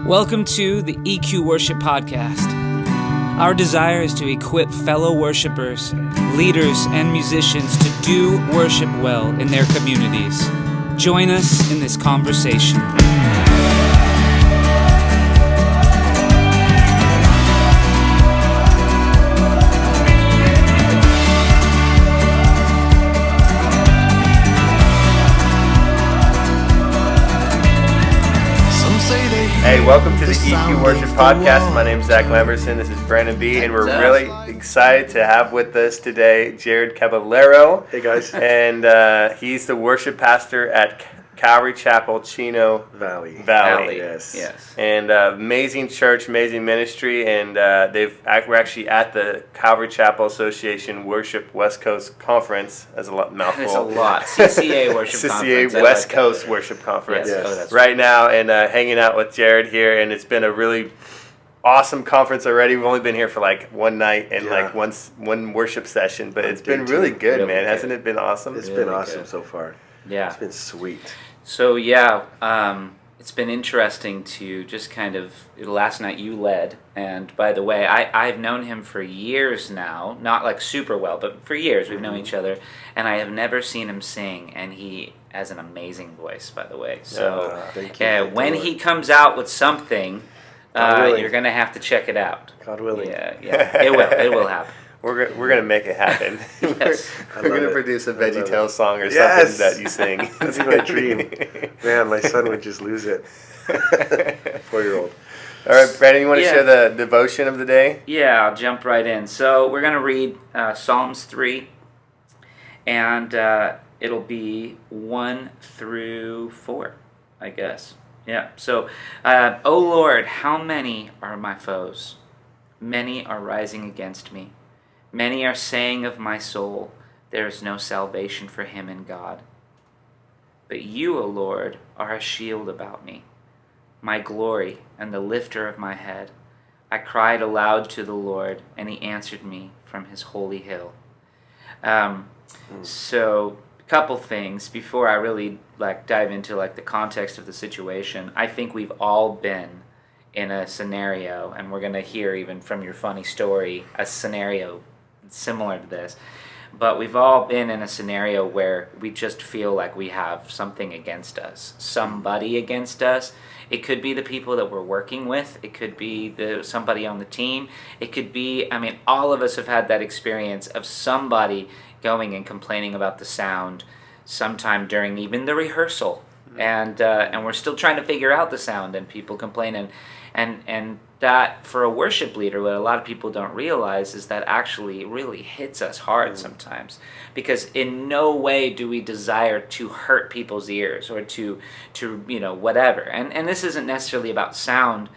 Welcome to the EQ Worship Podcast. Our desire is to equip fellow worshipers, leaders, and musicians to do worship well in their communities. Join us in this conversation. Hey, welcome to the EQ Worship Podcast. My name is Zach Lamberson. This is Brandon B. And we're really excited to have with us today Jered Caballero. Hey, guys. And he's the worship pastor at Calvary Chapel Chino Valley. Yes. And amazing church, amazing ministry. And we're actually at the Calvary Chapel Association Worship West Coast Conference. That's a mouthful. That's a lot. CCA Worship Conference. CCA West Coast Worship Conference. Yes. Right now, and hanging out with Jered here. And it's been a really awesome conference already. We've only been here for like one night and like one worship session. But it's been really good, man. Good. Hasn't it been awesome? It's been awesome so far. Yeah. It's been sweet. So, it's been interesting to just kind of, last night you led, and by the way, I've known him for years now, not like super well, but for years we've known each other, and I have never seen him sing, and he has an amazing voice, by the way. So, when he comes out with something, you're going to have to check it out. God willing. Yeah, it will happen. We're gonna make it happen. Yes. We're gonna produce a VeggieTales song or something that you sing. That'd be my dream. Man, my son would just lose it. 4-year-old. All right, Brandon, you want to share the devotion of the day? Yeah, I'll jump right in. So we're gonna read Psalms 3, and it'll be 1 through 4, I guess. Yeah. So, O Lord, how many are my foes? Many are rising against me. Many are saying of my soul, there is no salvation for him in God. But you, O Lord, are a shield about me, my glory and the lifter of my head. I cried aloud to the Lord, and he answered me from his holy hill. So, a couple things before I really dive into the context of the situation. I think we've all been in a scenario, and we're going to hear even from your funny story, a scenario similar to this, but we've all been in a scenario where we just feel like we have something against us, somebody against us. It could be the people that we're working with, it could be somebody on the team, it could be, all of us have had that experience of somebody going and complaining about the sound sometime during even the rehearsal. And we're still trying to figure out the sound, and people complain, and that for a worship leader, what a lot of people don't realize is that actually it really hits us hard sometimes, because in no way do we desire to hurt people's ears or to whatever. And this isn't necessarily about sound,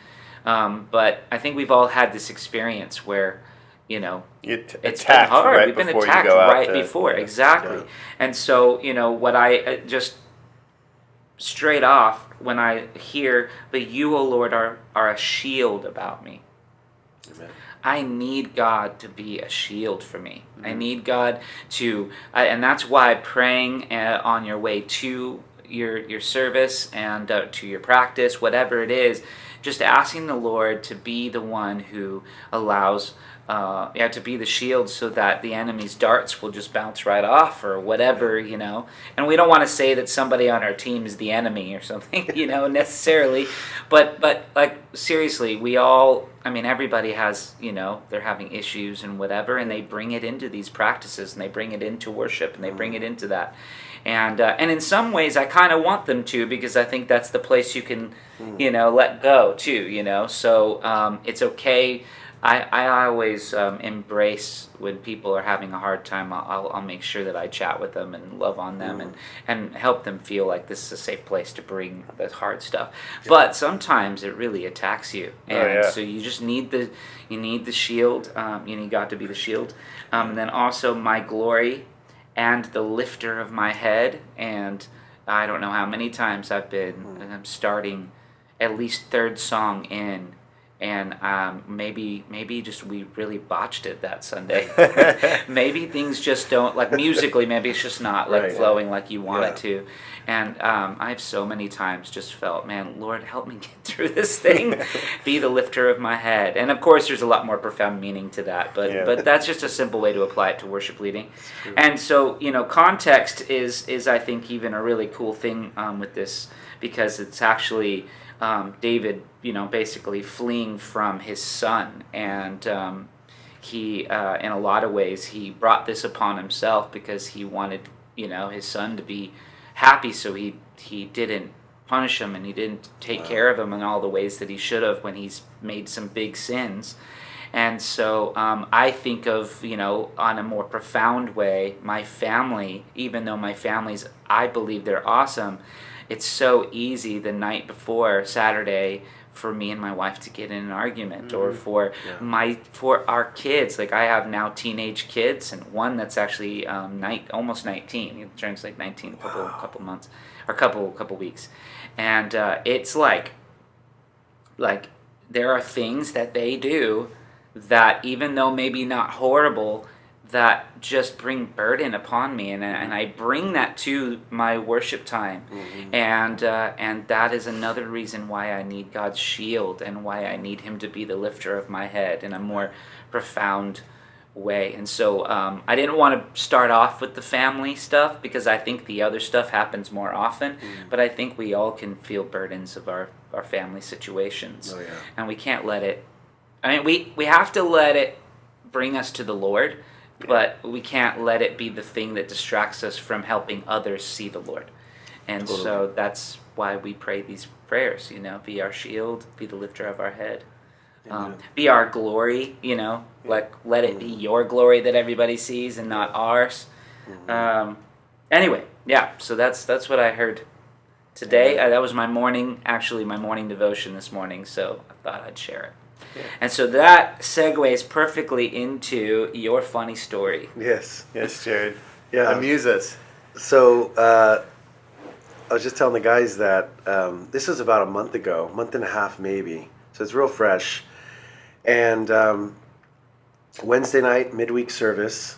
but I think we've all had this experience where it's been hard. Right, we've been attacked right before, exactly. Yeah. And so what I just straight off, when I hear, but you, O Lord, are a shield about me. Amen. I need God to be a shield for me. Mm-hmm. I need God to, and that's why praying on your way to your service and to your practice, whatever it is, just asking the Lord to be the one who allows to be the shield, so that the enemy's darts will just bounce right off or whatever, And we don't want to say that somebody on our team is the enemy or something, necessarily. But seriously, we all, everybody has, they're having issues and whatever, and they bring it into these practices, and they bring it into worship, and they bring it into that. And in some ways, I kind of want them to, because I think that's the place you can, let go too, So it's okay. I always embrace when people are having a hard time. I'll make sure that I chat with them and love on them and help them feel like this is a safe place to bring the hard stuff. Yeah. But sometimes it really attacks you, and so you just need the shield. You need God to be the shield, and then also my glory and the lifter of my head. And I don't know how many times I'm starting at least third song in. and maybe just we really botched it that Sunday. Maybe things just don't, like musically, maybe it's just not like flowing like you want it to. And I've so many times just felt, man, Lord, help me get through this thing. Be the lifter of my head. And of course, there's a lot more profound meaning to that, but that's just a simple way to apply it to worship leading. And so, context is I think even a really cool thing with this, because it's actually David, basically fleeing from his son, and he, in a lot of ways, he brought this upon himself because he wanted, his son to be happy, so he didn't punish him, and he didn't take care of him in all the ways that he should have when he's made some big sins. And so I think of, on a more profound way, my family, even though my family's, I believe they're awesome, it's so easy the night before Saturday for me and my wife to get in an argument, or for our kids. Like, I have now teenage kids, and one that's actually almost 19. He turns like 19 a couple months, or couple weeks, and it's like there are things that they do that, even though maybe not horrible, that just bring burden upon me, and I bring that to my worship time, and that is another reason why I need God's shield, and why I need Him to be the lifter of my head in a more profound way. And so I didn't want to start off with the family stuff, because I think the other stuff happens more often, but I think we all can feel burdens of our family situations, and we can't let it. I mean, we have to let it bring us to the Lord. But we can't let it be the thing that distracts us from helping others see the Lord. And so that's why we pray these prayers, be our shield, be the lifter of our head, be our glory, like let it be your glory that everybody sees and not ours. Anyway, so that's what I heard today. That was my morning devotion this morning, so I thought I'd share it. And so that segues perfectly into your funny story. Yes, Jered. Yeah. Amuse us. So I was just telling the guys that this was about a month and a half maybe. So it's real fresh. And Wednesday night, midweek service,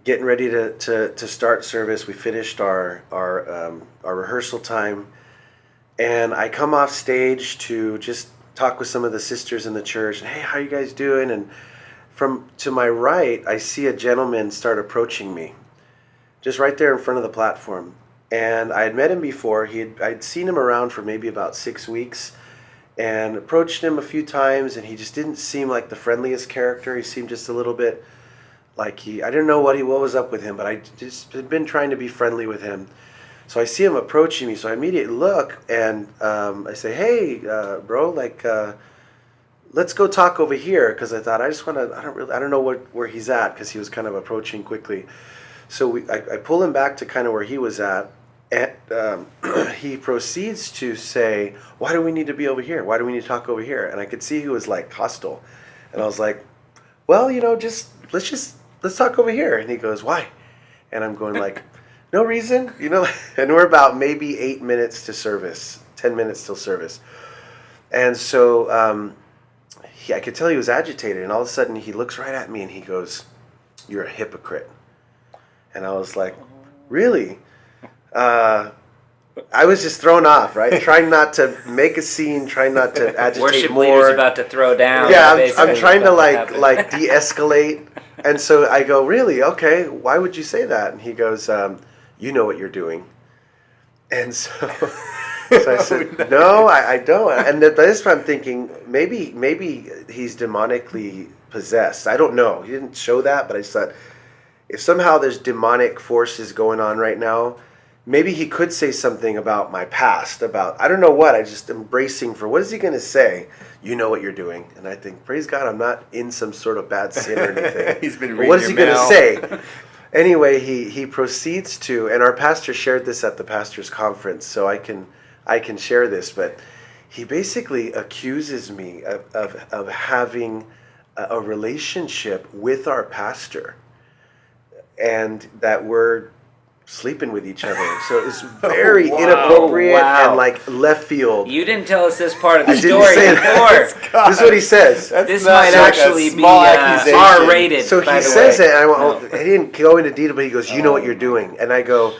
getting ready to start service. We finished our rehearsal time, and I come off stage to just talk with some of the sisters in the church, and hey, how you guys doing? And to my right, I see a gentleman start approaching me, just right there in front of the platform. And I had met him before. I'd seen him around for maybe about 6 weeks, and approached him a few times, and he just didn't seem like the friendliest character. He seemed just a little bit like I didn't know what was up with him, but I just had been trying to be friendly with him. So I see him approaching me, so I immediately look, and I say, hey, bro, let's go talk over here, because I thought, I don't know where he's at, because he was kind of approaching quickly. So I pull him back to kind of where he was at, and he proceeds to say, why do we need to be over here? Why do we need to talk over here? And I could see he was like hostile. And I was like, well, let's talk over here. And he goes, why? And I'm going like, no reason, and we're about maybe 8 minutes to service, 10 minutes till service. And so I could tell he was agitated, and all of a sudden he looks right at me and he goes, you're a hypocrite. And I was like, really? I was just thrown off, right? Trying not to make a scene, trying not to agitate Worship more. leader's about to throw down. Yeah, I'm trying to like de-escalate. And so I go, really? Okay, why would you say that? And he goes, you know what you're doing. And so I said, no, I don't. And by this time I'm thinking, maybe he's demonically possessed. I don't know. He didn't show that, but I just thought, if somehow there's demonic forces going on right now, maybe he could say something about my past, about, I don't know what, I just am bracing for, what is he going to say? You know what you're doing. And I think, praise God, I'm not in some sort of bad sin or anything. He's been reading. What is he going to say? Anyway, he proceeds to, and our pastor shared this at the pastor's conference, so I can share this, but he basically accuses me of having a relationship with our pastor, and that we're sleeping with each other. So it was very inappropriate and like left field. You didn't tell us this part of the I didn't story say before. that. This is what he says. This might actually be R-rated. So he says it, and I went, he didn't go into detail, but he goes, you know what you're doing. And I go,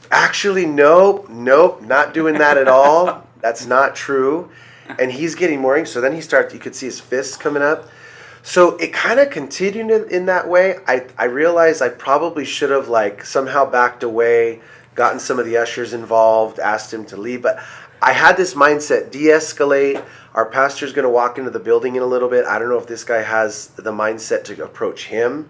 actually, nope, not doing that at all. That's not true. And he's getting more angry. So then you could see his fists coming up. So it kind of continued in that way. I realized I probably should have like somehow backed away, gotten some of the ushers involved, asked him to leave. But I had this mindset, de-escalate. Our pastor's going to walk into the building in a little bit. I don't know if this guy has the mindset to approach him.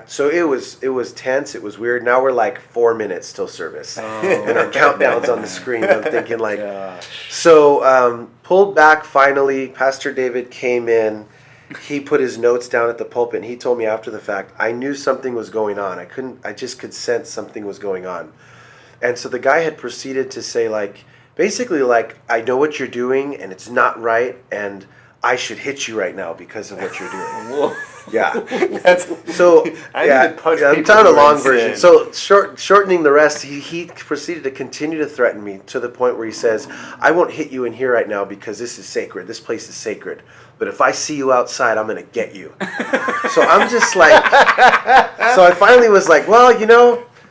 So it was tense. It was weird. Now we're like 4 minutes till service. And our countdown's on the screen. I'm thinking like, so pulled back finally. Pastor David came in. He put his notes down at the pulpit, and he told me after the fact, I knew something was going on. I just could sense something was going on. And so the guy had proceeded to say like, basically like, I know what you're doing and it's not right, and I should hit you right now because of what you're doing. Whoa. Yeah. I'm telling a long version. So shortening the rest, he proceeded to continue to threaten me to the point where he says, I won't hit you in here right now because this is sacred. This place is sacred. But if I see you outside, I'm going to get you. So I'm just like, so I finally was like, well,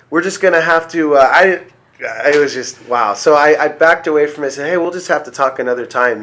we're just going to have to, it was just, wow. So I backed away from it and said, hey, we'll just have to talk another time,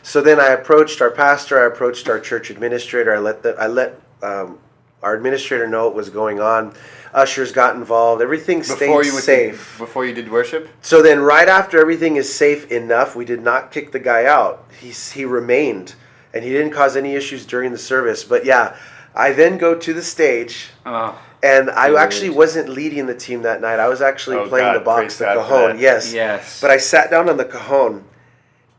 So then I approached our pastor, I approached our church administrator, I let our administrator know what was going on. Ushers got involved, everything stayed safe. Before you did worship? So then right after everything is safe enough, we did not kick the guy out. He remained, and he didn't cause any issues during the service. But yeah, I then go to the stage, and I actually wasn't leading the team that night. I was actually playing the box, the cajon. Yes. But I sat down on the cajon,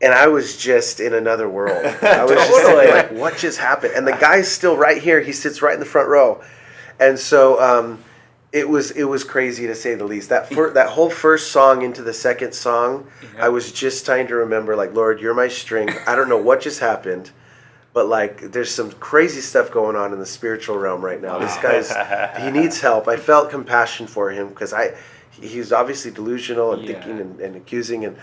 and I was just in another world. I was just thinking, like, what just happened? And the guy's still right here. He sits right in the front row. And so it was crazy to say the least. That whole first song into the second song, I was just trying to remember, like, Lord, you're my strength. I don't know what just happened, but, like, there's some crazy stuff going on in the spiritual realm right now. This he needs help. I felt compassion for him because he's obviously delusional and thinking and accusing. And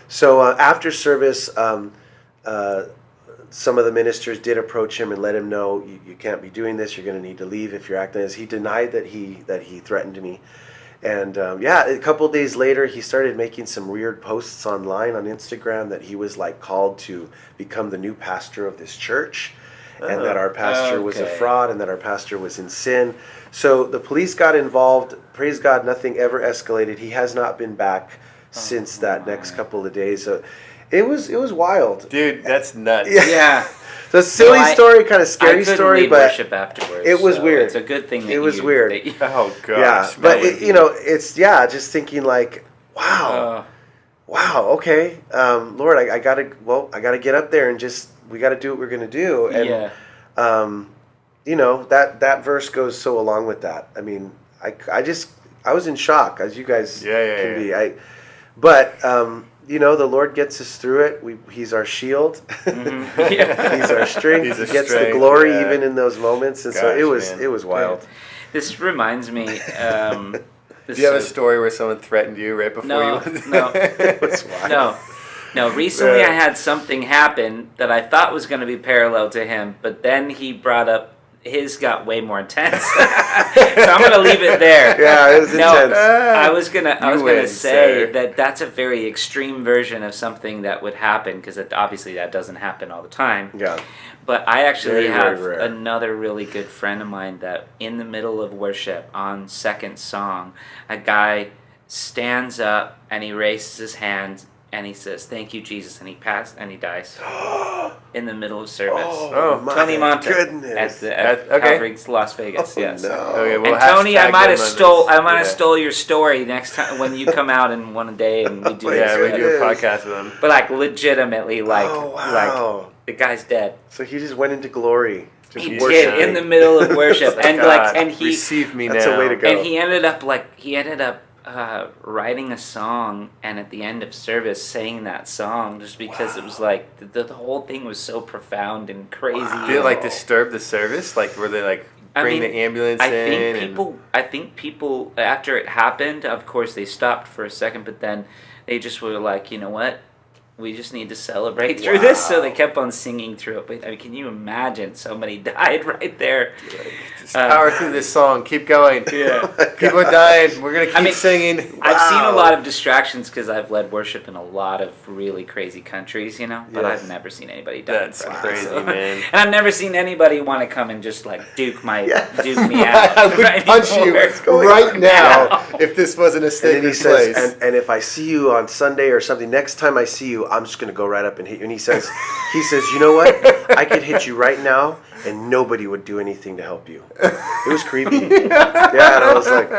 so after service, some of the ministers did approach him and let him know, you can't be doing this. You're going to need to leave if you're acting as. He denied that he threatened me. And a couple of days later, he started making some weird posts online on Instagram that he was like called to become the new pastor of this church, and that our pastor was a fraud, and that our pastor was in sin. So the police got involved. Praise God, nothing ever escalated. He has not been back since that next couple of days. So it was wild, dude. That's nuts. Yeah. It's a silly story, kind of scary story, but worship afterwards. It was weird. It's a good thing. That it was weird. Oh gosh. Yeah, but it's just thinking like, wow, okay, Lord, I gotta get up there and we gotta do what we're gonna do, and that verse goes so along with that. I mean, I was in shock, as you guys can be. The Lord gets us through it. He's our shield. Mm-hmm. He's our strength. He gets the glory even in those moments. And so it was wild. This reminds me. Do you have a story where someone threatened you right before you went? No. It was wild. No. Recently I had something happen that I thought was going to be parallel to him, but then he brought up his got way more intense. So I'm going to leave it there. Yeah, it was intense. I was gonna say that's a very extreme version of something that would happen, because obviously that doesn't happen all the time. Yeah. But I actually have very rare. another really good friend of mine that in the middle of worship on second song, a guy stands up and he raises his hand and he says, "Thank you, Jesus," and he dies in the middle of service. Oh my Tony Monta goodness! at Calvary, Las Vegas. Yes. No. Okay, well, and Tony, I might have stole stole your story next time when you come out in one day and we do this. We do a podcast with him. But like legitimately, like the guy's dead. So he just went into glory. He did in the middle of worship, and he receive me that's now. a way to go. And he ended up writing a song, and at the end of service saying that song, just because it was like the whole thing was so profound and crazy. Did it like disturb the service? Like were they like bring the ambulance in. I think people, after it happened, of course, they stopped for a second, but then they just were like, you know what? We just need to celebrate through this. So they kept on singing through it. But I mean, can you imagine somebody died right there? Just power through this song. Keep going. Yeah. People are dying. We're going to keep singing. I've seen a lot of distractions because I've led worship in a lot of really crazy countries, you know. But I've never seen anybody die. That's crazy, man. And I've never seen anybody want to come and just like duke me out. I would punch you right now if this wasn't a sacred place. And if I see you on Sunday or something, next time I see you, I'm just going to go right up and hit you. And he says, you know what? I could hit you right now, and nobody would do anything to help you. It was creepy. Yeah, and I was like,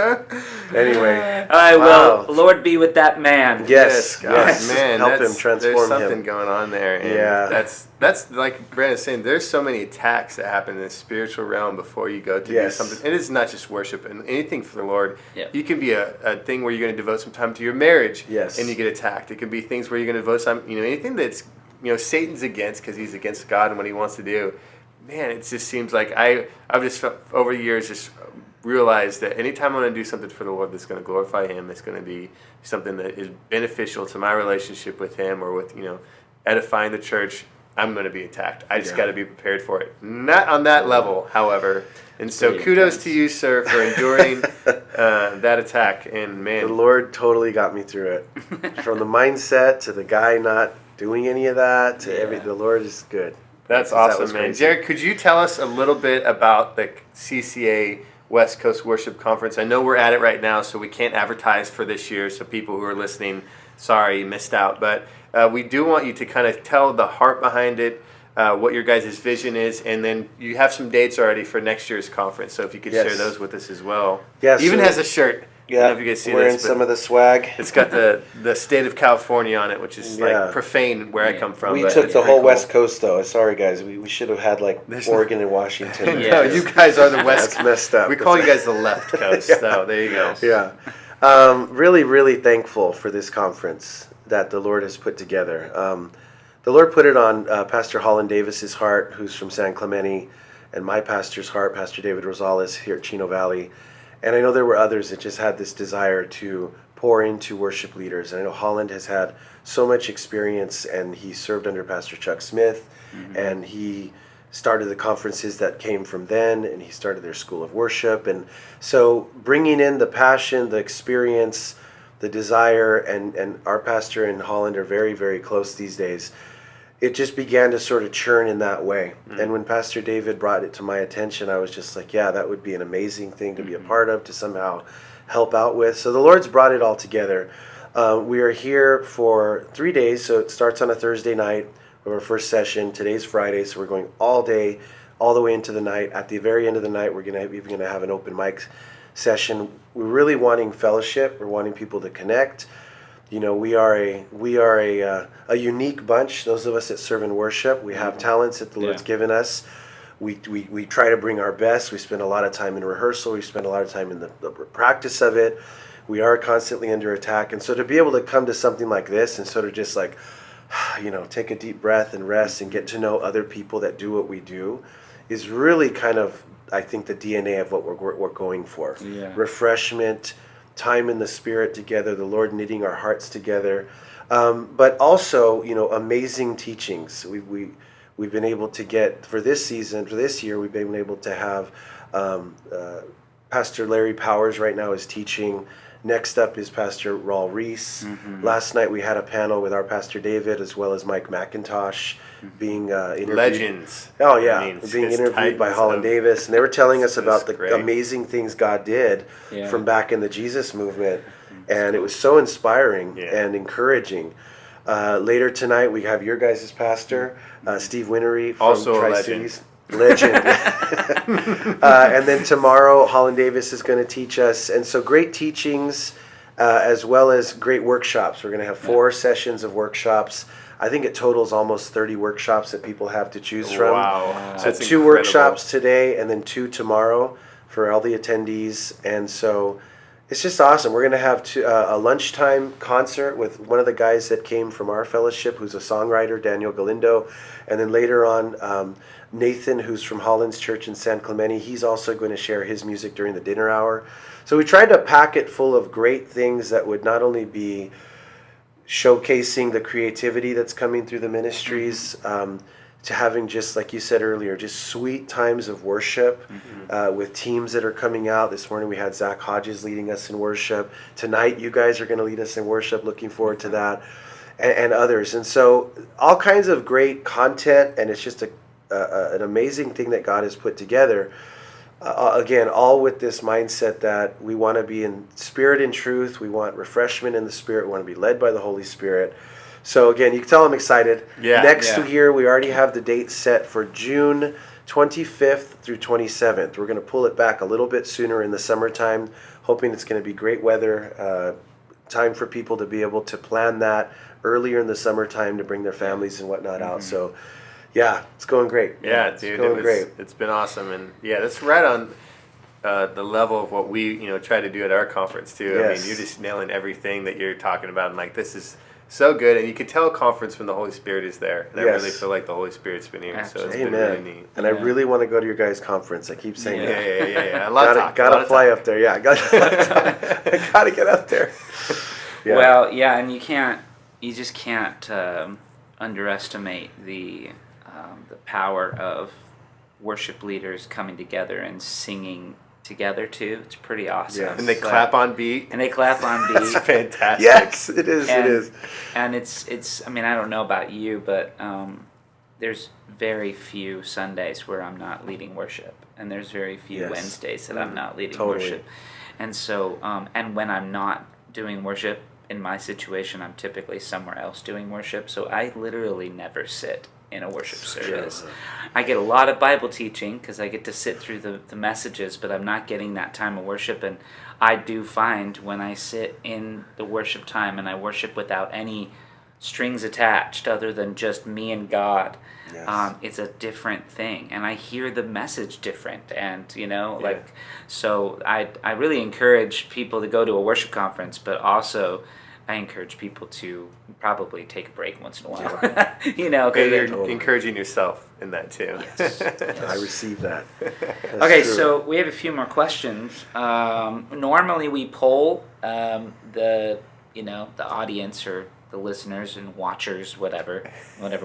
anyway. All right, well, Lord be with that man. Yes, man. Help him, transform There's something him. going on there. And that's like Brandon's saying, there's so many attacks that happen in the spiritual realm before you go to do something. It is not just worship and anything for the Lord. Yep. You can be a thing where you're going to devote some time to your marriage and you get attacked. It can be things where you're going to devote some, anything that's, Satan's against because he's against God and what he wants to do. Man, it just seems like I've just over the years just realized that anytime I'm going to do something for the Lord that's going to glorify him, it's going to be something that is beneficial to my relationship with him or with, edifying the church, I'm going to be attacked. I just got to be prepared for it. Not on that level, however. And so kudos to you, sir, for enduring that attack. And man, the Lord totally got me through it. From the mindset to the guy not doing any of that to everything. The Lord is good. That's awesome, man. Jered, could you tell us a little bit about the CCA West Coast Worship Conference? I know we're at it right now, so we can't advertise for this year. So people who are listening, sorry, you missed out. But we do want you to kind of tell the heart behind it, what your guys' vision is, and then you have some dates already for next year's conference. So if you could share those with us as well. Yes. Even has a shirt. Yeah, I don't know if you guys see wearing this, some of the swag. It's got the state of California on it, which is like profane where I come from. We took the whole West Coast, though. Sorry, guys. We should have had like Oregon and Washington. No, you guys are the West. That's messed up. We call you guys the left coast. So there you go. Yeah. Really, really thankful for this conference that the Lord has put together. The Lord put it on Pastor Holland Davis's heart, who's from San Clemente, and my pastor's heart, Pastor David Rosales here at Chino Valley. And I know there were others that just had this desire to pour into worship leaders. And I know Holland has had so much experience, and he served under Pastor Chuck Smith, and he started the conferences that came from then, and he started their school of worship. And so bringing in the passion, the experience, the desire, and our pastor and Holland are very, very close these days. It just began to sort of churn in that way. And when Pastor David brought it to my attention, I was just like, yeah, that would be an amazing thing to be a part of, to somehow help out with. So the Lord's brought it all together. We are here for 3 days, so it starts on a Thursday night of our first session. Today's Friday, so we're going all day, all the way into the night. At the very end of the night, we're even going to have an open mic session. We're really wanting fellowship. We're wanting people to connect. We are a unique bunch. Those of us that serve in worship, we have talents that the Lord's given us. We try to bring our best. We spend a lot of time in rehearsal. We spend a lot of time in the practice of it. We are constantly under attack, and so to be able to come to something like this and sort of just like, take a deep breath and rest and get to know other people that do what we do, is really kind of, I think, the DNA of what we're going for. Yeah. Refreshment. Time in the Spirit together, the Lord knitting our hearts together, but also, amazing teachings. We've been able to get for this year, we've been able to have Pastor Larry Powers right now is teaching. Next up is Pastor Raul Reese. Last night we had a panel with our Pastor David as well as Mike McIntosh being interviewed. Legends. Oh yeah, being interviewed by Holland Davis, and they were telling us about the amazing things God did from back in the Jesus movement, and it was so inspiring and encouraging. Later tonight we have your guys' pastor, Steve Winery from also Tri-Cities. Legend. And then tomorrow, Holland Davis is going to teach us. And so great teachings as well as great workshops. We're going to have 4 sessions of workshops. I think it totals almost 30 workshops that people have to choose from. Wow. So 2 workshops today and then 2 tomorrow for all the attendees. And so It's just awesome. We're going to have a lunchtime concert with one of the guys that came from our fellowship, who's a songwriter, Daniel Galindo. And then later on, Nathan, who's from Holland's Church in San Clemente, he's also going to share his music during the dinner hour. So we tried to pack it full of great things that would not only be showcasing the creativity that's coming through the ministries, to having, just like you said earlier, just sweet times of worship with teams that are coming out. This morning we had Zach Hodges leading us in worship. Tonight you guys are going to lead us in worship. Looking forward to that, and others. And so all kinds of great content, and it's just an amazing thing that God has put together. Again, all with this mindset that we want to be in spirit and truth. We want refreshment in the Spirit. We want to be led by the Holy Spirit. So again, you can tell I'm excited. Next year, we already have the date set for June 25th through 27th. We're going to pull it back a little bit sooner in the summertime, hoping it's going to be great weather, time for people to be able to plan that earlier in the summertime to bring their families and whatnot out. So yeah, it's going great. Yeah, dude, it's been awesome. And yeah, that's right on the level of what we try to do at our conference too. Yes. I mean, you're just nailing everything that you're talking about. And like, this is so good, and you can tell a conference when the Holy Spirit is there. And I really feel like the Holy Spirit's been here, so it's been really neat. And I really want to go to your guys' conference. I keep saying that. Yeah. A lot of talk. Gotta fly up there. Yeah, I gotta get up there. Yeah. Well, yeah, and you just can't underestimate the power of worship leaders coming together and singing together too. It's pretty awesome. Yes. And they clap on beat. It's fantastic. Yes, it is. And it's I mean, I don't know about you, but there's very few Sundays where I'm not leading worship, and there's very few Wednesdays that I'm not leading worship. And so and when I'm not doing worship, in my situation, I'm typically somewhere else doing worship, so I literally never sit in a worship service. I get a lot of Bible teaching because I get to sit through the messages, but I'm not getting that time of worship. And I do find when I sit in the worship time and I worship without any strings attached other than just me and God, it's a different thing. And I hear the message different. And, so I really encourage people to go to a worship conference, but also I encourage people to probably take a break once in a while. You're encouraging yourself in that too. Yes. I receive that. Okay, true. So we have a few more questions. Normally we poll the audience or the listeners and watchers, whatever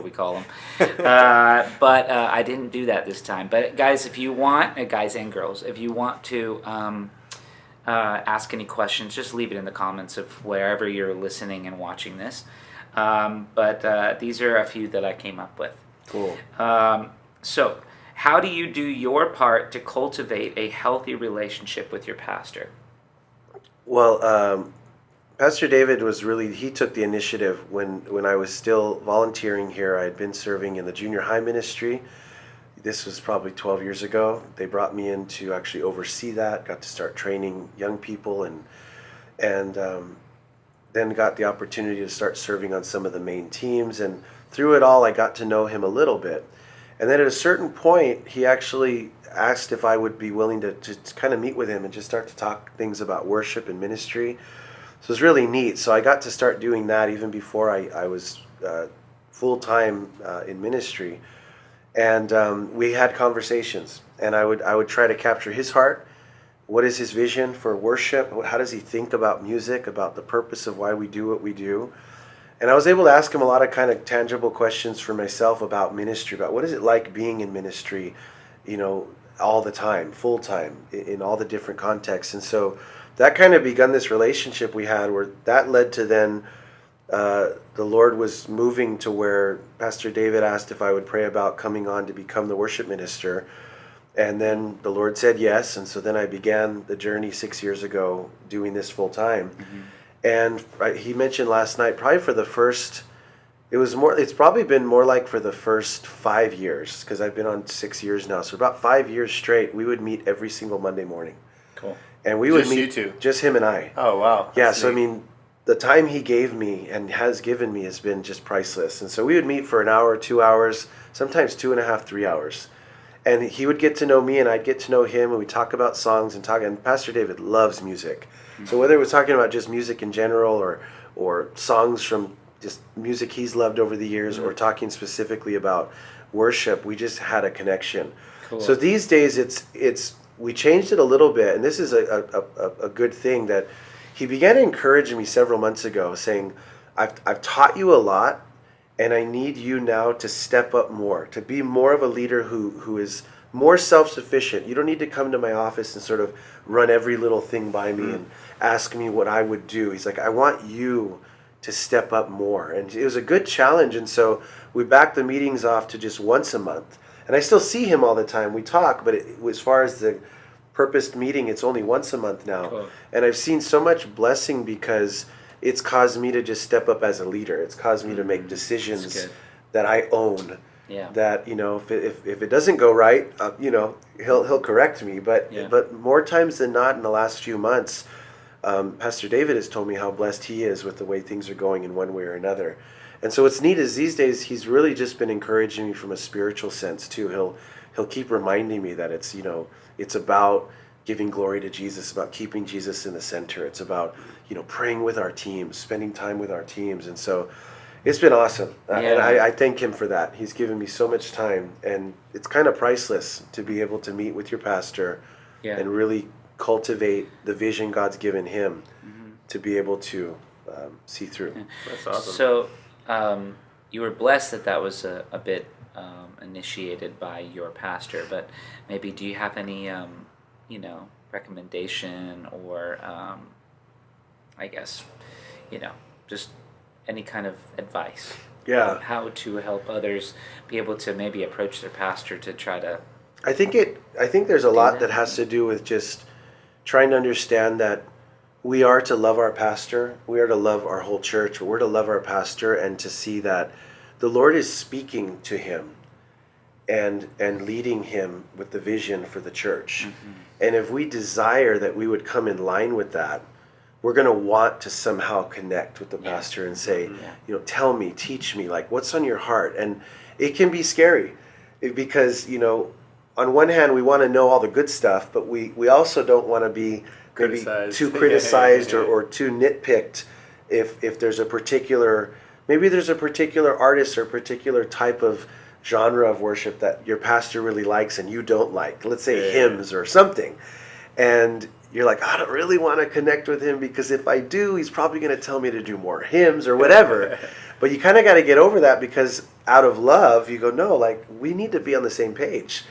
we call them. But I didn't do that this time. But guys, if you want, guys and girls, if you want to ask any questions, just leave it in the comments of wherever you're listening and watching this. But these are a few that I came up with. Cool. So, how do you do your part to cultivate a healthy relationship with your pastor? Well, Pastor David he took the initiative when I was still volunteering here. I had been serving in the junior high ministry. This was probably 12 years ago. They brought me in to actually oversee that, got to start training young people, and then got the opportunity to start serving on some of the main teams. And through it all, I got to know him a little bit. And then at a certain point, he actually asked if I would be willing to kind of meet with him and just start to talk things about worship and ministry. So it was really neat. So I got to start doing that even before I was full-time in ministry. And we had conversations, and I would try to capture his heart. What is his vision for worship? How does he think about music, about the purpose of why we do what we do? And I was able to ask him a lot of kind of tangible questions for myself about ministry, about what is it like being in ministry, all the time, full time, in all the different contexts. And so that kind of begun this relationship we had, where that led to then the Lord was moving to where Pastor David asked if I would pray about coming on to become the worship minister. And then the Lord said yes. And so then I began the journey 6 years ago doing this full time. Mm-hmm. And he mentioned last night, probably for the first, it's probably been more like for the first 5 years, because I've been on 6 years now. So about 5 years straight, we would meet every single Monday morning. Cool. And we would meet, you two? Just him and I. Oh, wow. That's neat. The time he gave me and has given me has been just priceless. And so we would meet for an hour, 2 hours, sometimes 2.5, 3 hours. And he would get to know me and I'd get to know him, and we'd talk about songs and Pastor David loves music. So whether it was talking about just music in general or songs from just music he's loved over the years, or talking specifically about worship, we just had a connection. Cool. So these days it's we changed it a little bit, and this is a good thing that he began to encourage me several months ago, saying, I've taught you a lot, and I need you now to step up more, to be more of a leader who is more self-sufficient. You don't need to come to my office and sort of run every little thing by me and ask me what I would do. He's like, I want you to step up more. And it was a good challenge, and so we backed the meetings off to just once a month. And I still see him all the time. We talk, but as far as the purposed meeting, it's only once a month now. Cool. And I've seen so much blessing because it's caused me to just step up as a leader. It's caused me to make decisions that I own. Yeah. That, you know, if it doesn't go right, you know, he'll correct me. But more times than not in the last few months, Pastor David has told me how blessed he is with the way things are going in one way or another. And so what's neat is these days he's really just been encouraging me from a spiritual sense too. He'll keep reminding me that it's, you know, it's about giving glory to Jesus, about keeping Jesus in the center. It's about, you know, praying with our teams, spending time with our teams. And so it's been awesome. And I thank him for that. He's given me so much time, and it's kind of priceless to be able to meet with your pastor and really cultivate the vision God's given him to be able to see through. Yeah. That's awesome. So you were blessed that was a bit initiated by your pastor, but maybe do you have any, you know, recommendation or, I guess, you know, just any kind of advice? Yeah. How to help others be able to maybe approach their pastor to try to... I think there's a lot that has to do with just trying to understand that we are to love our pastor, we are to love our whole church, we're to love our pastor, and to see that the Lord is speaking to him and leading him with the vision for the church. And if we desire that we would come in line with that, we're going to want to somehow connect with the pastor and say, you know, tell me, teach me, like, what's on your heart? And it can be scary because, you know, on one hand, we want to know all the good stuff, but we also don't want to be maybe too criticized or too nitpicked if there's a particular, maybe there's a particular artist or a particular type of genre of worship that your pastor really likes and you don't like. Let's say hymns or something. And you're like, I don't really want to connect with him because if I do, he's probably going to tell me to do more hymns or whatever. But you kind of got to get over that because out of love, you go, no, like, we need to be on the same page.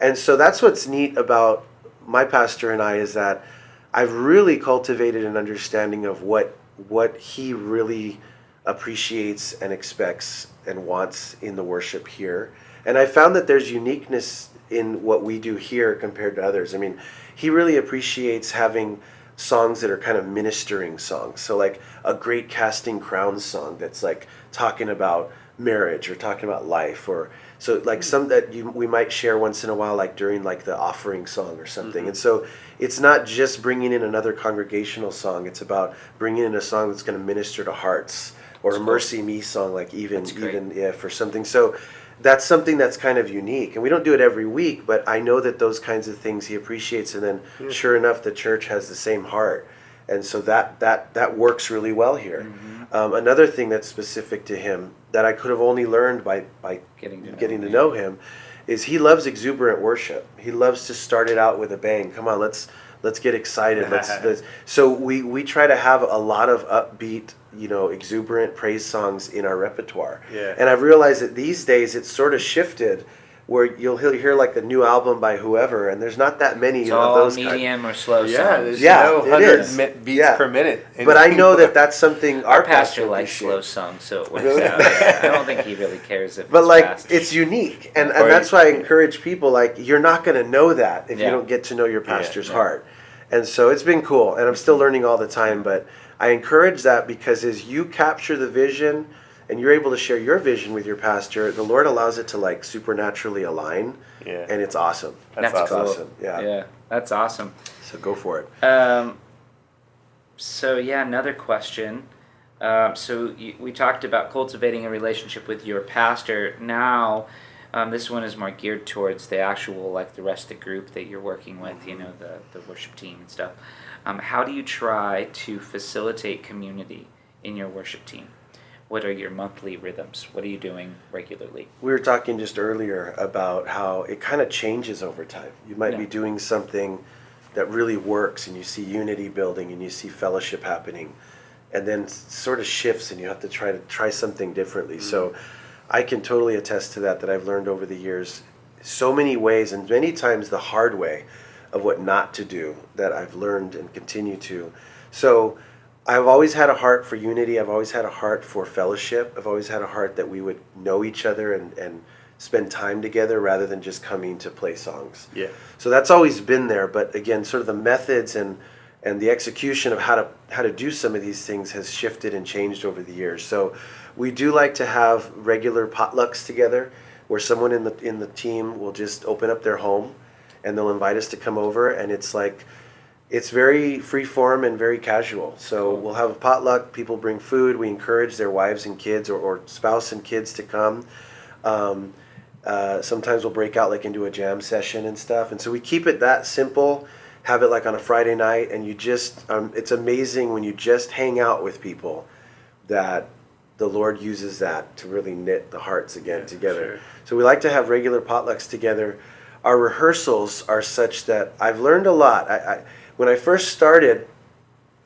And so that's what's neat about my pastor and I, is that I've really cultivated an understanding of what he really appreciates and expects and wants in the worship here. And I found that there's uniqueness in what we do here compared to others. I mean, he really appreciates having songs that are kind of ministering songs. So like a great Casting Crowns song that's like talking about marriage or talking about life, or so like some that we might share once in a while, like during like the offering song or something. And so it's not just bringing in another congregational song, it's about bringing in a song that's going to minister to hearts, or a Mercy Me song, like even for something. So that's something that's kind of unique, and we don't do it every week, but I know that those kinds of things he appreciates. And then sure enough, the church has the same heart, and so that works really well here. Another thing that's specific to him that I could have only learned by getting to know him is he loves exuberant worship. He loves to start it out with a bang. Come on, let's get excited. So we try to have a lot of upbeat, you know, exuberant praise songs in our repertoire. And I've realized that these days it's sort of shifted, where you'll hear like a new album by whoever, and there's not that many of those medium or slow songs. There's no 100 beats per minute. But I know that that's something our pastor likes slow songs, so it works out. I don't think he really cares if it's fast. It's unique, and that's why I encourage people, like, you're not going to know that if you don't get to know your pastor's heart. And so it's been cool, and I'm still learning all the time, but I encourage that because as you capture the vision and you're able to share your vision with your pastor, the Lord allows it to like supernaturally align, and it's awesome. That's awesome. Awesome. Yeah, that's awesome. So go for it. So another question. We talked about cultivating a relationship with your pastor. Now, this one is more geared towards the actual, like, the rest of the group that you're working with, you know, the worship team and stuff. How do you try to facilitate community in your worship team? What are your monthly rhythms? What are you doing regularly? We were talking just earlier about how it kind of changes over time. You might be doing something that really works, and you see unity building, and you see fellowship happening, and then sort of shifts, and you have to try something differently. Mm-hmm. So I can totally attest to that I've learned over the years so many ways, and many times the hard way of what not to do, that I've learned and continue to. So I've always had a heart for unity. I've always had a heart for fellowship. I've always had a heart that we would know each other and spend time together rather than just coming to play songs. Yeah. So that's always been there. But again, sort of the methods and the execution of how to do some of these things has shifted and changed over the years. So we do like to have regular potlucks together, where someone in the team will just open up their home and they'll invite us to come over, and it's very free form and very casual. So we'll have a potluck, people bring food, we encourage their wives and kids or spouse and kids to come. Sometimes we'll break out like into a jam session and stuff. And so we keep it that simple, have it like on a Friday night, and you just, it's amazing when you just hang out with people that the Lord uses that to really knit the hearts again together. Sure. So we like to have regular potlucks together. Our rehearsals are such that I've learned a lot. When I first started,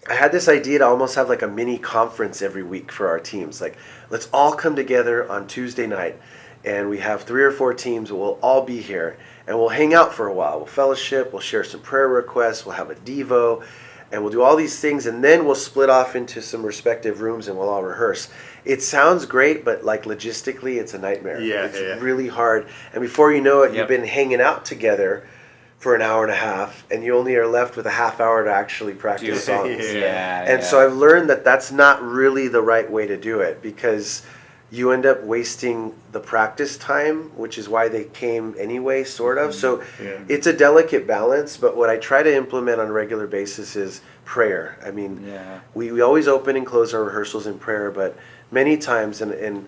I had this idea to almost have like a mini conference every week for our teams. Like, let's all come together on Tuesday night, and we have 3 or 4 teams, and we'll all be here, and we'll hang out for a while. We'll fellowship, we'll share some prayer requests, we'll have a Devo, and we'll do all these things, and then we'll split off into some respective rooms and we'll all rehearse. It sounds great, but like logistically, it's a nightmare. It's really hard. And before you know it, you've been hanging out together for an hour and a half, and you only are left with a half hour to actually practice songs. So I've learned that that's not really the right way to do it, because you end up wasting the practice time, which is why they came anyway, sort of. So it's a delicate balance, but what I try to implement on a regular basis is prayer. I mean, we always open and close our rehearsals in prayer, but many times, and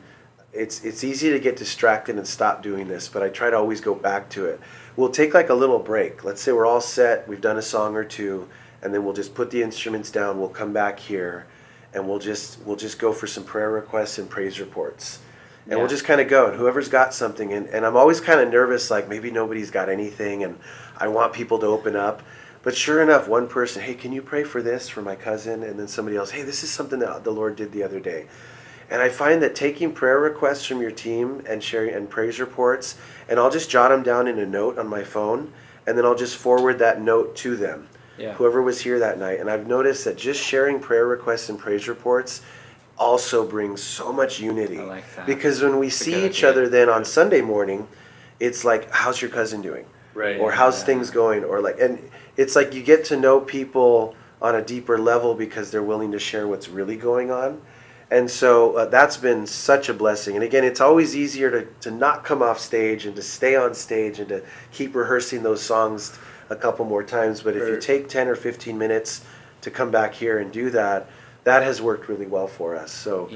it's easy to get distracted and stop doing this, but I try to always go back to it. We'll take like a little break. Let's say we're all set, we've done a song or two, and then we'll just put the instruments down, we'll come back here, and we'll just go for some prayer requests and praise reports. And we'll just kind of go, and whoever's got something, and I'm always kind of nervous, like maybe nobody's got anything, and I want people to open up. But sure enough, one person, hey, can you pray for this for my cousin? And then somebody else, hey, this is something that the Lord did the other day. And I find that taking prayer requests from your team and sharing and praise reports, and I'll just jot them down in a note on my phone, and then I'll just forward that note to them. Whoever was here that night. And I've noticed that just sharing prayer requests and praise reports also brings so much unity. I like that. Because when we see each other then on Sunday morning, it's like, how's your cousin doing? Right. Or how's things going? Or like, and it's like you get to know people on a deeper level because they're willing to share what's really going on. And so that's been such a blessing. And again, it's always easier to not come off stage and to stay on stage and to keep rehearsing those songs a couple more times. But if you take 10 or 15 minutes to come back here and do that, that has worked really well for us. So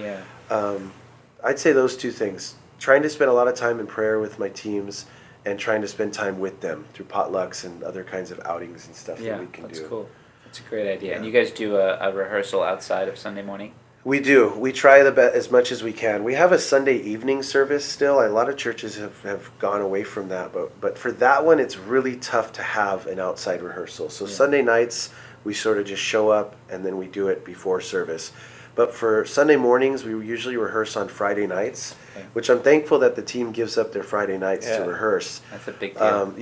I'd say those two things. Trying to spend a lot of time in prayer with my teams and trying to spend time with them through potlucks and other kinds of outings and stuff that we can do. Yeah, that's cool. That's a great idea. And you guys do a rehearsal outside of Sunday morning? We do. We try as much as we can. We have a Sunday evening service still. A lot of churches have gone away from that, but for that one, it's really tough to have an outside rehearsal. So Sunday nights, we sort of just show up and then we do it before service. But for Sunday mornings, we usually rehearse on Friday nights, which I'm thankful that the team gives up their Friday nights to rehearse. That's a big deal.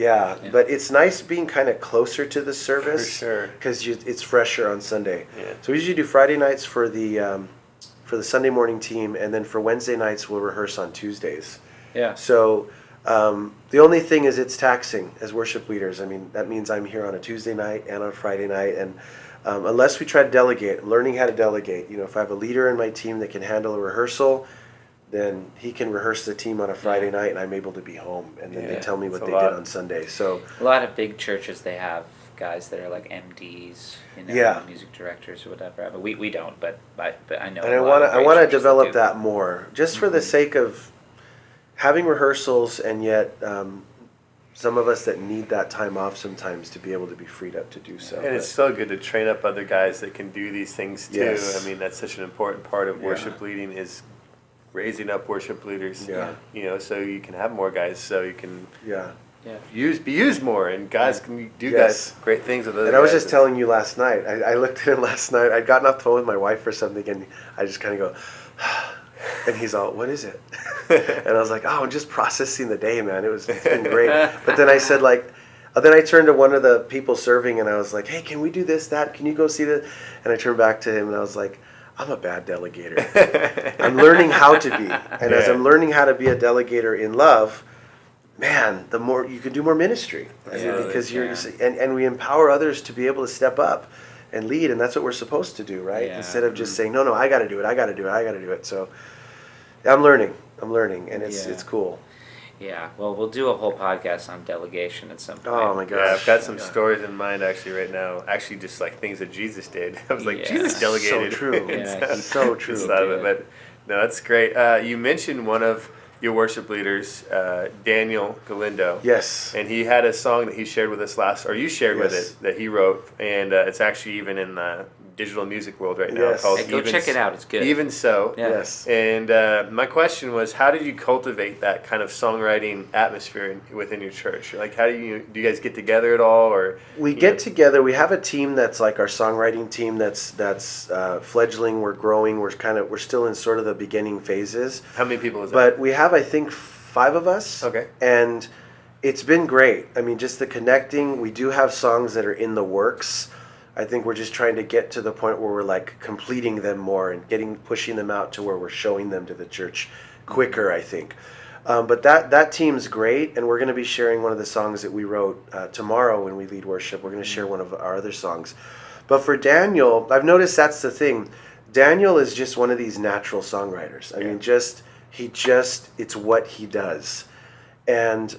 But it's nice being kind of closer to the service. For sure. Because it's fresher on Sunday. Yeah. So we usually do Friday nights for the Sunday morning team, and then for Wednesday nights, we'll rehearse on Tuesdays. Yeah. So the only thing is it's taxing as worship leaders. I mean, that means I'm here on a Tuesday night and on a Friday night, and unless we try to delegate, learning how to delegate. If I have a leader in my team that can handle a rehearsal, then he can rehearse the team on a Friday night, and I'm able to be home, and then they tell me what they did on Sunday. So a lot of big churches, they have guys that are like MDs, music directors or whatever. But we don't. But I know. And I want to develop that more, just for the sake of having rehearsals and yet some of us that need that time off sometimes to be able to be freed up to do so. And it's so good to train up other guys that can do these things too. Yes. I mean, that's such an important part of worship leading is raising up worship leaders. Yeah. You know, so you can have more guys, so you can be used more, and guys can do great things with other guys. And I was just telling you last night, I looked at him last night, I'd gotten off the phone with my wife or something, and I just kind of go, and he's all, what is it? And I was like, oh, I'm just processing the day, man. It's been great. But then I said, like, then I turned to one of the people serving, and I was like, hey, can we do this, that? Can you go see this? And I turned back to him, and I was like, I'm a bad delegator. I'm learning how to be. And as I'm learning how to be a delegator in love, man, the more you can do more ministry. Because and we empower others to be able to step up and lead, and that's what we're supposed to do, right? Yeah. Instead of just saying, no, I got to do it. So I'm learning, and it's cool. Yeah, well, we'll do a whole podcast on delegation at some point. Oh my gosh. Yeah, I've got some stories in mind actually right now. Actually, just like things that Jesus did. I was like, Jesus delegated. So true. So true. But no, that's great. You mentioned one of your worship leaders, Daniel Galindo. Yes. And he had a song that he shared with us you shared with it, that he wrote. And it's actually even in the digital music world right now. Called go check it out. It's good. Even So. Yeah. Yes. And my question was, how did you cultivate that kind of songwriting atmosphere within your church? Like, how do you guys get together at all? Or we get together. We have a team that's like our songwriting team that's fledgling. We're growing. We're still in sort of the beginning phases. How many people is that? But we have, I think, 5 of us. Okay. And it's been great. I mean, just the connecting. We do have songs that are in the works. I think we're just trying to get to the point where we're like completing them more and pushing them out to where we're showing them to the church quicker, I think. But that team's great, and we're going to be sharing one of the songs that we wrote tomorrow when we lead worship. We're going to share one of our other songs. But for Daniel, I've noticed that's the thing. Daniel is just one of these natural songwriters. I mean, it's what he does. And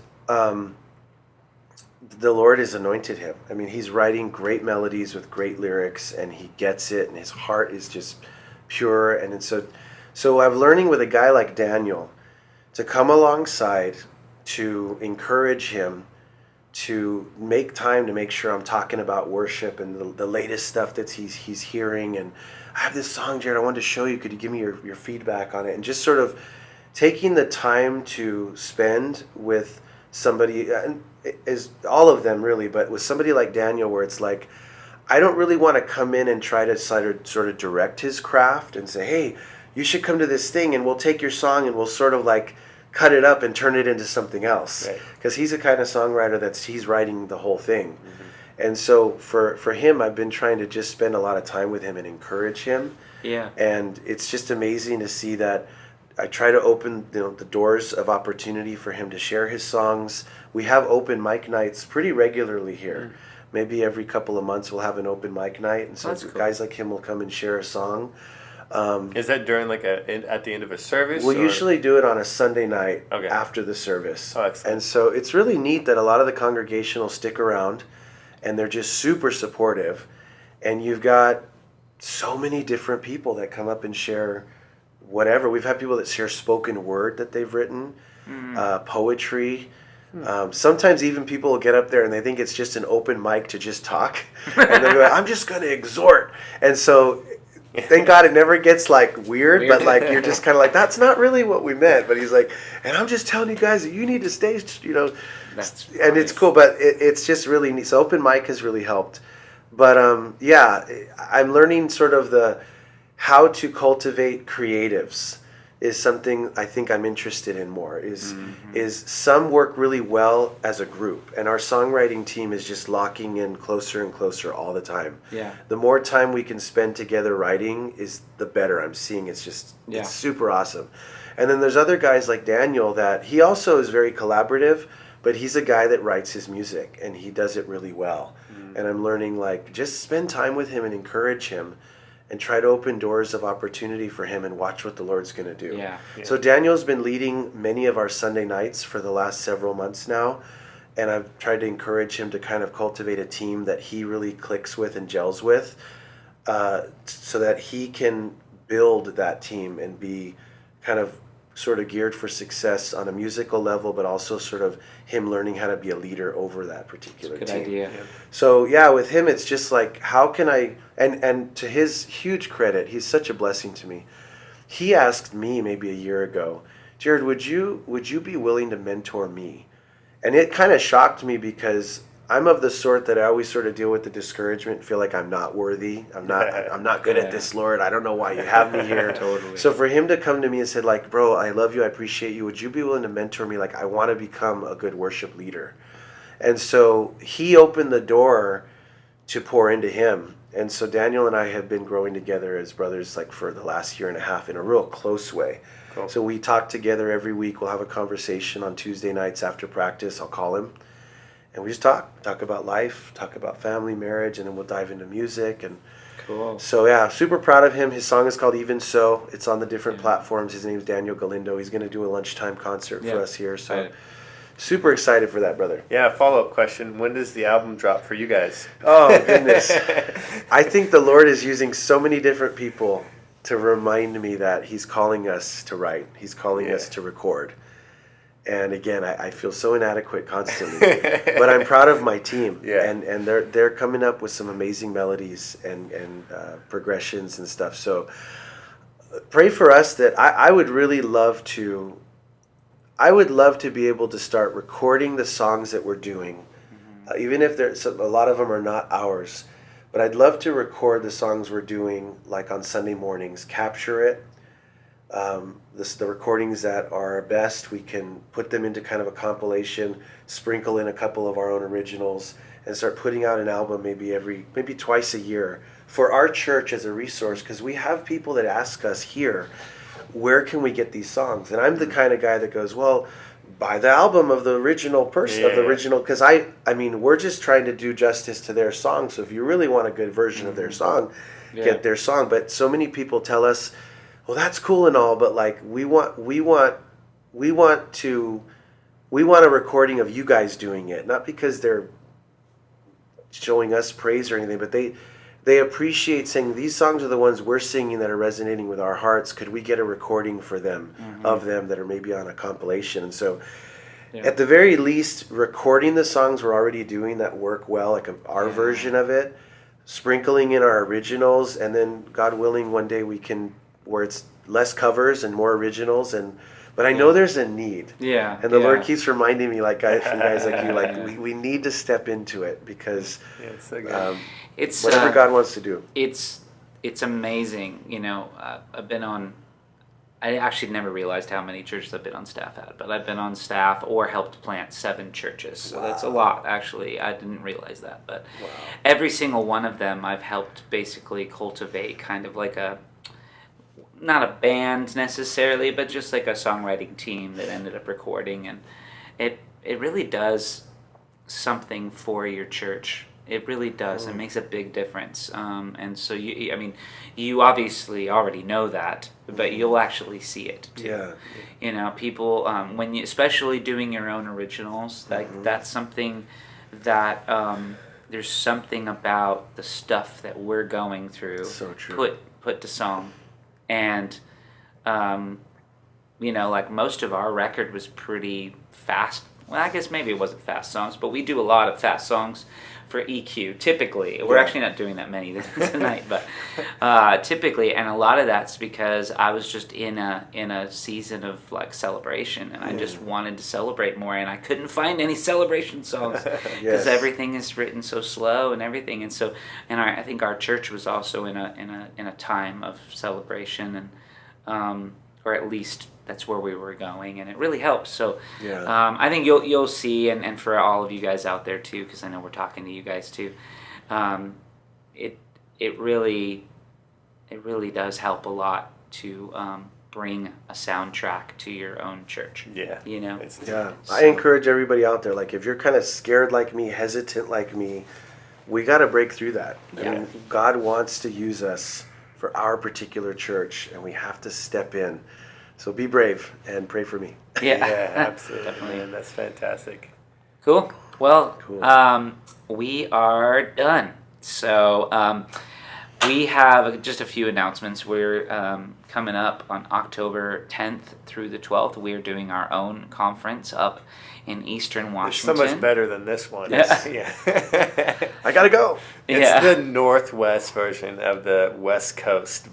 the Lord has anointed him. I mean, he's writing great melodies with great lyrics, and he gets it, and his heart is just pure. And so I'm learning with a guy like Daniel to come alongside, to encourage him, to make time to make sure I'm talking about worship and the latest stuff that he's hearing. And I have this song, Jered, I wanted to show you. Could you give me your feedback on it? And just sort of taking the time to spend with somebody, is all of them really, but with somebody like Daniel, where it's like, I don't really want to come in and try to sort of direct his craft and say, hey, you should come to this thing and we'll take your song and we'll sort of like cut it up and turn it into something else. Because he's a kind of songwriter he's writing the whole thing. Mm-hmm. And so for him, I've been trying to just spend a lot of time with him and encourage him. Yeah. And it's just amazing to see that I try to open the doors of opportunity for him to share his songs. We have open mic nights pretty regularly here. Maybe every couple of months we'll have an open mic night, and so guys like him will come and share a song. Is that during at the end of a service? We'll usually do it on a Sunday night after the service. Oh, excellent. And so it's really neat that a lot of the congregation will stick around, and they're just super supportive. And you've got so many different people that come up and share whatever. We've had people that share spoken word that they've written, poetry. Sometimes even people will get up there and they think it's just an open mic to just talk. And they're going, I'm just going to exhort. And so thank God it never gets like weird, but like you're just kind of like, that's not really what we meant. But he's like, and I'm just telling you guys that you need to stay, and it's cool. But it's just really neat. So open mic has really helped. But I'm learning sort of how to cultivate creatives is something I think I'm interested in more. Is some work really well as a group, and our songwriting team is just locking in closer and closer all the time. Yeah. The more time we can spend together writing is the better. I'm seeing it's super awesome. And then there's other guys like Daniel that he also is very collaborative, but he's a guy that writes his music and he does it really well. And I'm learning just spend time with him and encourage him, and try to open doors of opportunity for him and watch what the Lord's going to do. Yeah. So Daniel's been leading many of our Sunday nights for the last several months now, and I've tried to encourage him to kind of cultivate a team that he really clicks with and gels with, so that he can build that team and be kind of sort of geared for success on a musical level, but also sort of him learning how to be a leader over that particular Good team. idea. Yeah. So yeah, with him, it's just like, how can I, and to his huge credit, he's such a blessing to me. He asked me maybe a year ago, Jered, would you be willing to mentor me? And it kind of shocked me because I'm of the sort that I always sort of deal with the discouragement, feel like I'm not worthy. I'm not good at this, Lord. I don't know why you have me here. Totally. So for him to come to me and say like, bro, I love you. I appreciate you. Would you be willing to mentor me? Like, I want to become a good worship leader. And so he opened the door to pour into him. And so Daniel and I have been growing together as brothers like for the last year and a half in a real close way. Cool. So we talk together every week. We'll have a conversation on Tuesday nights after practice. I'll call him. And we just talk about life, talk about family, marriage, and then we'll dive into music. And Cool. so yeah, super proud of him. His song is called Even So. It's on the different platforms. His name's Daniel Galindo. He's going to do a lunchtime concert for us here. So Right. super excited for that, brother. Yeah, follow-up question. When does the album drop for you guys? Oh, goodness. I think the Lord is using so many different people to remind me that he's calling us to write. He's calling us to record. And again, I feel so inadequate constantly, but I'm proud of my team. Yeah. And they're coming up with some amazing melodies and progressions and stuff. So pray for us that I would really love to. I would love to be able to start recording the songs that we're doing, even if there's a lot of them are not ours. But I'd love to record the songs we're doing, like on Sunday mornings, capture it. The recordings that are our best, we can put them into kind of a compilation, sprinkle in a couple of our own originals, and start putting out an album maybe twice a year for our church as a resource, because we have people that ask us here, where can we get these songs? And I'm the kind of guy that goes, well, buy the album of the original person, of the original, because I mean, we're just trying to do justice to their song. So if you really want a good version of their song, get their song. But so many people tell us, well, that's cool and all, but like we want a recording of you guys doing it, not because they're showing us praise or anything, but they appreciate saying these songs are the ones we're singing that are resonating with our hearts. Could we get a recording for them, of them that are maybe on a compilation? And so at the very least, recording the songs we're already doing that work well, like our version of it, sprinkling in our originals, and then God willing, one day we can, where it's less covers and more originals, but I know there's a need. Yeah. And the Lord keeps reminding me, like guys like you, like we need to step into it, because it's so good. It's whatever God wants to do. It's amazing. You know, I've been on. I actually never realized how many churches I've been on staff at, but I've been on staff or helped plant 7 churches. So that's a lot, actually. I didn't realize that, but every single one of them I've helped basically cultivate kind of like not a band necessarily, but just like a songwriting team that ended up recording, and it really does something for your church. It really does. It makes a big difference. And so you obviously already know that, but you'll actually see it too. Yeah. You know, people when you, especially doing your own originals, that's something that there's something about the stuff that we're going through. So true. Put to song. And you know, like most of our record was pretty fast. Well, I guess maybe it wasn't fast songs, but we do a lot of fast songs for EQ. Typically, we're actually not doing that many tonight, but typically, and a lot of that's because I was just in a season of like celebration, and I just wanted to celebrate more, and I couldn't find any celebration songs because everything is written so slow and everything, and so, and I think our church was also in a time of celebration, and or at least that's where we were going, and it really helps. So I think you'll see, and for all of you guys out there too, because I know we're talking to you guys too, it really does help a lot to bring a soundtrack to your own church. Yeah. You know? So, I encourage everybody out there, like if you're kind of scared like me, hesitant like me, we got to break through that. I mean, God wants to use us for our particular church, and we have to step in. So be brave and pray for me. Yeah, absolutely. Definitely. Man, that's fantastic. Cool. Well, we are done. So We have just a few announcements. We're coming up on October 10th through the 12th. We're doing our own conference up in Eastern Washington. It's so much better than this one. Yeah. I gotta go. It's the Northwest version of the West Coast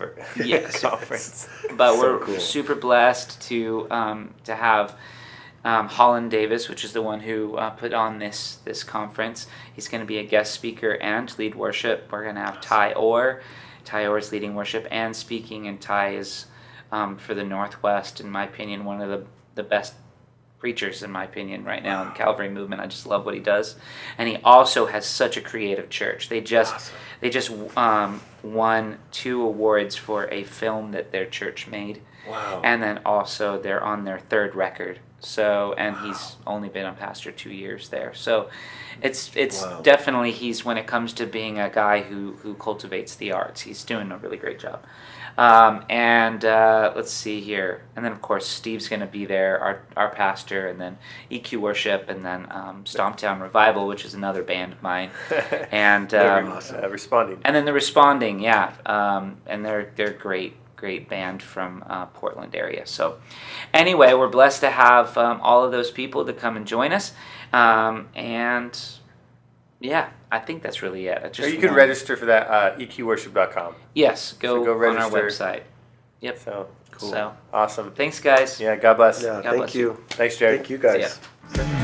conference. But we're super blessed to have Holland Davis, which is the one who put on this conference. He's going to be a guest speaker and lead worship. We're going to have Ty Orr. Ty Orr is leading worship and speaking, and Ty is, for the Northwest, in my opinion, one of the best preachers, in my opinion, right now in the Calvary movement. I just love what he does. And he also has such a creative church. They just won 2 awards for a film that their church made. Wow. And then also they're on their 3rd record. So, and he's only been a pastor 2 years there. So it's definitely, when it comes to being a guy who cultivates the arts, he's doing a really great job. Let's see here. And then, of course, Steve's going to be there, our pastor, and then EQ Worship, and then Stomptown Revival, which is another band of mine. And Responding. And then the Responding, yeah. And they're great band from Portland area. So anyway, we're blessed to have all of those people to come and join us. And yeah, I think that's really it. Or you can register for that eqworship.com. Yes, go register on our website. Yep. So cool. So awesome. Thanks, guys. Yeah, God bless. Yeah, God bless you. Thanks, Jered. Thank you, guys. See ya.